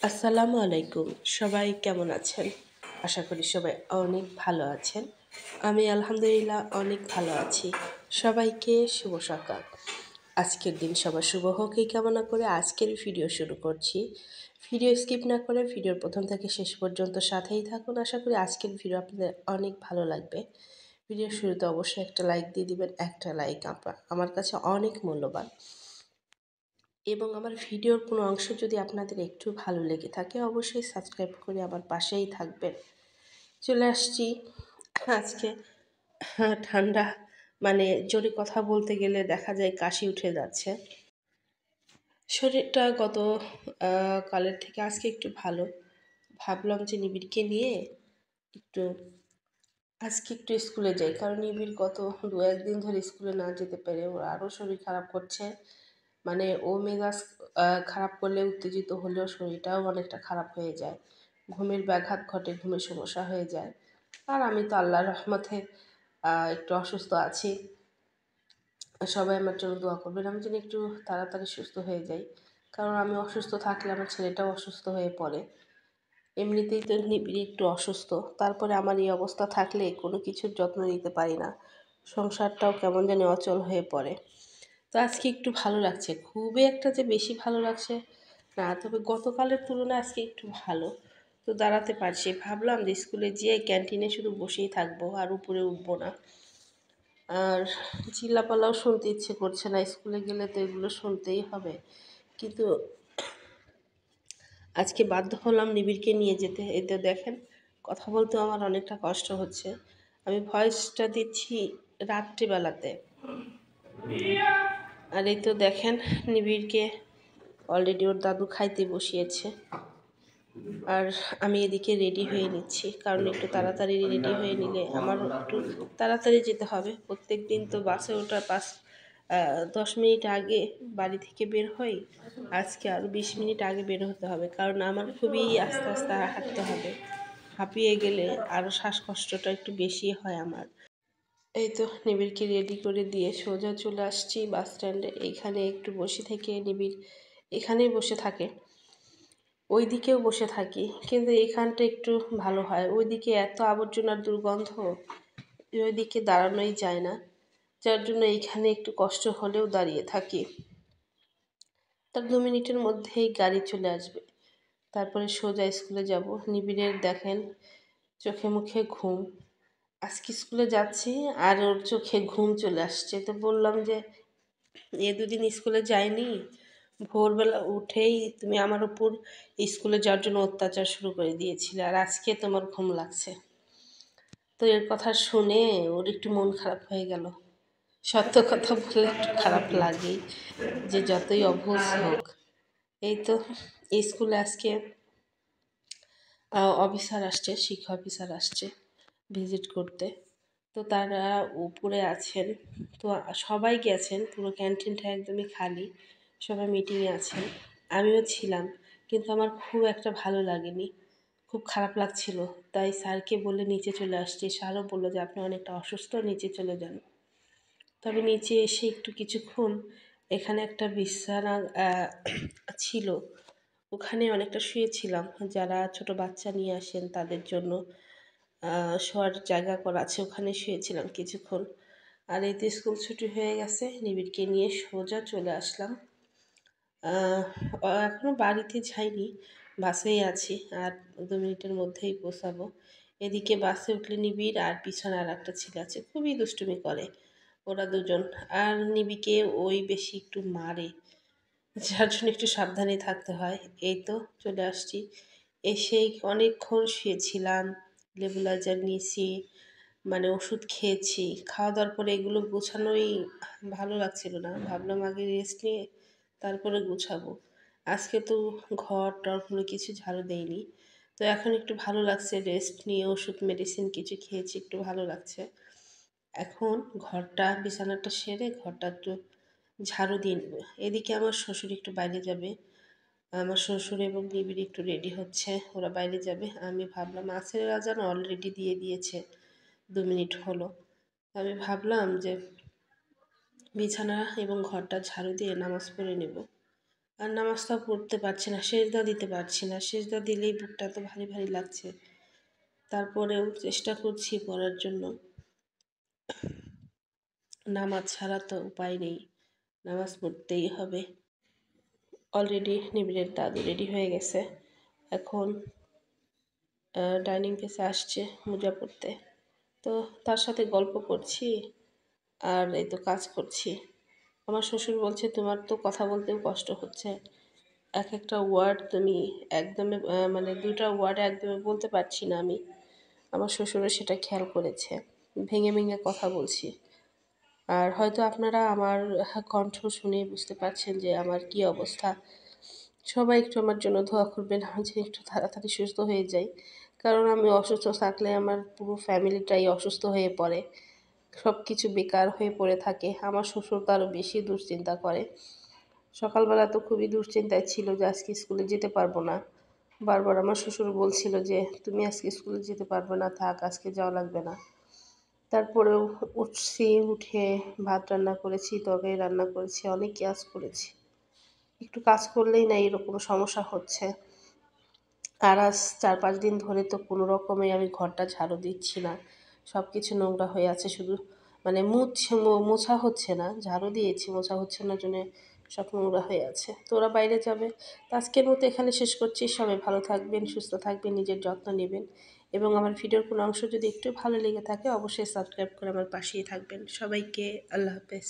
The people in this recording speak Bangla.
আসসালামু আলাইকুম। সবাই কেমন আছেন? আশা করি সবাই অনেক ভালো আছেন। আমি আলহামদুলিল্লাহ অনেক ভালো আছি। সবাইকে শুভ সকাল। আজকের দিন সবার শুভ হোক এই কামনা করে আজকের ভিডিও শুরু করছি। ভিডিও স্কিপ না করে ভিডিওর প্রথম থেকে শেষ পর্যন্ত সাথেই থাকুন। আশা করি আজকের ভিডিও আপনাদের অনেক ভালো লাগবে। ভিডিওর শুরুতে অবশ্যই একটা লাইক দিয়ে দিবেন। একটা লাইক আমার কাছে অনেক মূল্যবান। এবং আমার ভিডিওর কোনো অংশ যদি আপনাদের একটু ভালো লেগে থাকে অবশ্যই সাবস্ক্রাইব করে আমার পাশেই থাকবেন। চলে আসছি আজকে ঠান্ডা মানে জোরে কথা বলতে গেলে দেখা যায় কাশি উঠে যাচ্ছে। শরীরটা গত কালের থেকে আজকে একটু ভালো। ভাবলাম যে নিবিড়কে নিয়ে একটু আজকে একটু স্কুলে যাই, কারণ নিবিড় গত ২-১ দিন ধরে স্কুলে না যেতে পেরে ওর আরও শরীর খারাপ করছে। মানে ও মেজাজ খারাপ করলে, উত্তেজিত হলেও শরীরটাও অনেকটা খারাপ হয়ে যায়। ঘুমের ব্যাঘাত ঘটে, ঘুমের সমস্যা হয়ে যায়। আর আমি তো আল্লাহর রহমতে একটু অসুস্থ আছি। সবাই আমার জন্য দোয়া করবেন আমি যেন একটু তাড়াতাড়ি সুস্থ হয়ে যাই, কারণ আমি অসুস্থ থাকলে আমার ছেলেটাও অসুস্থ হয়ে পড়ে। এমনিতেই তো নিবিড় একটু অসুস্থ, তারপরে আমার এই অবস্থা থাকলে কোনো কিছুর যত্ন নিতে পারি না। সংসারটাও কেমন জানি অচল হয়ে পড়ে। তো আজকে একটু ভালো লাগছে, খুবই একটা যে বেশি ভালো লাগছে না, তবে গতকালের তুলনায় আজকে একটু ভালো। তো দাঁড়াতে পারছি, ভাবলাম যে স্কুলে যেয়ে ক্যান্টিনে শুধু বসেই থাকবো আর উপরে উঠবো না। আর চিল্লাপাল্লাও শুনতে ইচ্ছে করছে না, স্কুলে গেলে তো এগুলো শুনতেই হবে। কিন্তু আজকে বাধ্য হলাম নিবিড়কে নিয়ে যেতে। এতে দেখেন কথা বলতেও আমার অনেকটা কষ্ট হচ্ছে। আমি ভয়েসটা দিচ্ছি রাত্রিবেলাতে। আর এই তো দেখেন নিবিড়কে অলরেডি ওর দাদু খাইতে বসিয়েছে। আর আমি এদিকে রেডি হয়ে নিচ্ছি, কারণ একটু তাড়াতাড়ি রেডি হয়ে নিলে আমারও একটু তাড়াতাড়ি যেতে হবে। প্রত্যেক দিন তো বাসে ওঠার 10 মিনিট আগে বাড়ি থেকে বের হই। আজকে আরও 20 মিনিট আগে বের হতে হবে, কারণ আমার খুবই আস্তে আস্তে হাঁটতে হবে। হাঁপিয়ে গেলে আরও শ্বাসকষ্টটা একটু বেশি হয় আমার। এই তো নিবিড়কে রেডি করে দিয়ে সোজা চলে আসছি বাস স্ট্যান্ডে। এইখানে একটু বসে থেকে নিবিড় এখানেই বসে থাকে, ওই দিকেও বসে থাকি, কিন্তু এখানটা একটু ভালো হয়। ওইদিকে এত আবর্জনার দুর্গন্ধ, ওইদিকে দাঁড়ানোই যায় না, যার জন্য এইখানে একটু কষ্ট হলেও দাঁড়িয়ে থাকি। তার 2 মিনিটের মধ্যেই গাড়ি চলে আসবে, তারপরে সোজা স্কুলে যাব। নিবিড়ের দেখেন চোখে মুখে ঘুম। আজকে স্কুলে যাচ্ছি আর ওর চোখে ঘুম চলে আসছে। তো বললাম যে দুদিন স্কুলে যায়নি, ভোরবেলা উঠেই তুমি আমার উপর স্কুলে যাওয়ার জন্য অত্যাচার শুরু করে দিয়েছিলে, আর আজকে তোমার ঘুম লাগছে। তো এর কথা শুনে ওর একটু মন খারাপ হয়ে গেল। সত্য কথা বললে একটু খারাপ লাগেই, যে যতই অভ্যাস হোক। এই তো স্কুলে আজকে অফিসার আসছে, শিক্ষা অফিসার আসছে ভিজিট করতে। তো তারা উপরে আছেন। তো সবাই গেছেন, পুরো ক্যান্টিনটা একদমই খালি, সবাই মিটিংয়ে আছেন। আমিও ছিলাম, কিন্তু আমার খুব একটা ভালো লাগেনি, খুব খারাপ লাগছিল। তাই স্যারকে বলে নিচে চলে আসছি। স্যারও বললো যে আপনি অনেকটা অসুস্থ, নিচে চলে যান। তবে নিচে এসে একটু কিছুক্ষণ এখানে একটা বিছানা ছিল, ওখানে অনেকটা শুয়েছিলাম। যারা ছোট বাচ্চা নিয়ে আসেন তাদের জন্য শোয়ার জায়গা করা আছে, ওখানে শুয়েছিলাম কিছুক্ষণ। আর এই তো স্কুল ছুটি হয়ে গেছে, নিবিড়কে নিয়ে সোজা চলে আসলাম। এখনও বাড়িতে যাইনি, বাসেই আছি। আর 2 মিনিটের মধ্যেই পৌঁছাবো। এদিকে বাসে উঠলে নিবিড় আর পিছনে আর একটা ছেলে আছে, খুবই দুষ্টুমি করে ওরা দুজন। আর নিবিকে ওই বেশি একটু মারে, যার জন্য একটু সাবধানে থাকতে হয়। এই তো চলে আসছি। এসেই অনেকক্ষণ শুয়েছিলাম, নেবুলাইজার নিয়েছি, মানে ওষুধ খেয়েছি। খাওয়া দাওয়ার পরে এগুলো গোছানোই ভালো লাগছিল না, ভাবলাম আগে রেস্ট নিয়ে তারপরে গুছাবো। আজকে তো ঘর টর কোনো কিছু ঝাড়ু দেয়নি, তো এখন একটু ভালো লাগছে, রেস্ট নিয়ে ওষুধ মেডিসিন কিছু খেয়েছি, একটু ভালো লাগছে। এখন ঘরটা বিছানাটা সেরে ঘরটা একটু ঝাড়ু দিয়ে নেব। এদিকে আমার শ্বশুর একটু বাইরে যাবে, আমার শ্বশুর এবং নিবিড় একটু রেডি হচ্ছে, ওরা বাইরে যাবে। আমি ভাবলাম আসরের আজান অলরেডি দিয়ে দিয়েছে, 2 মিনিট হলো। আমি ভাবলাম যে বিছানা এবং ঘরটা ঝাড়ু দিয়ে নামাজ পড়ে নেব। আর নামাজটা পড়তে পারছি না, সেজদা দিতে পারছি না। সেজদা দিলেই বুকটা এত ভারী ভারী লাগছে। তারপরেও চেষ্টা করছি পড়ার জন্য। নামাজ ছাড়া তো উপায় নেই, নামাজ পড়তেই হবে। অলরেডি নিবিড়ের দাদু রেডি হয়ে গেছে, এখন ডাইনিং টেসে আসছে মোজা পরতে। তো তার সাথে গল্প করছি আর এই তো কাজ করছি। আমার শ্বশুর বলছে তোমার তো কথা বলতেও কষ্ট হচ্ছে, এক একটা ওয়ার্ড তুমি একদমই মানে 2টা ওয়ার্ড একদমই বলতে পারছি না আমি। আমার শ্বশুরও সেটা খেয়াল করেছে, ভেঙে ভেঙে কথা বলছি। আর হয়তো আপনারা আমার কণ্ঠ শুনে বুঝতে পারছেন যে আমার কি অবস্থা। সবাই একটু আমার জন্য দোয়া করবেন, আমি যেন একটু তাড়াতাড়ি সুস্থ হয়ে যাই। কারণ আমি অসুস্থ থাকলে আমার পুরো ফ্যামিলিটাই অসুস্থ হয়ে পড়ে। সব কিছু বেকার হয়ে পড়ে থাকে। আমার শ্বশুর তো আরও বেশি দুশ্চিন্তা করে। সকালবেলা তো খুবই দুশ্চিন্তায় ছিল যে আজকে স্কুলে যেতে পারবো না। বারবার আমার শ্বশুর বলছিল যে তুমি আজকে স্কুলে যেতে পারবে না, থাক আজকে যাওয়া লাগবে না। তারপরেও উঠছি, উঠে ভাত রান্না করেছি, তরকারি রান্না করেছি, অনেক কাজ করেছি। একটু কাজ করলেই না এরকম সমস্যা হচ্ছে। আর আজ 4-5 দিন ধরে তো কোনো রকমে আমি ঘরটা ঝাড়ু দিচ্ছি না। সব কিছু নোংরা হয়ে আছে, শুধু মানে মোছা হচ্ছে না। ঝাড়ু দিয়েছি, মোছা হচ্ছে না জন্যে সব নোংরা হয়ে আছে। তো ওরা বাইরে যাবে। তো আজকের মতো এখানে শেষ করছি। সবাই ভালো থাকবেন, সুস্থ থাকবেন, নিজের যত্ন নেবেন। এবং আমার ভিডিওর কোনো অংশ যদি একটু ভালো লেগে থাকে অবশ্যই সাবস্ক্রাইব করে আমার পাশেই থাকবেন। সবাইকে আল্লাহ হাফেজ।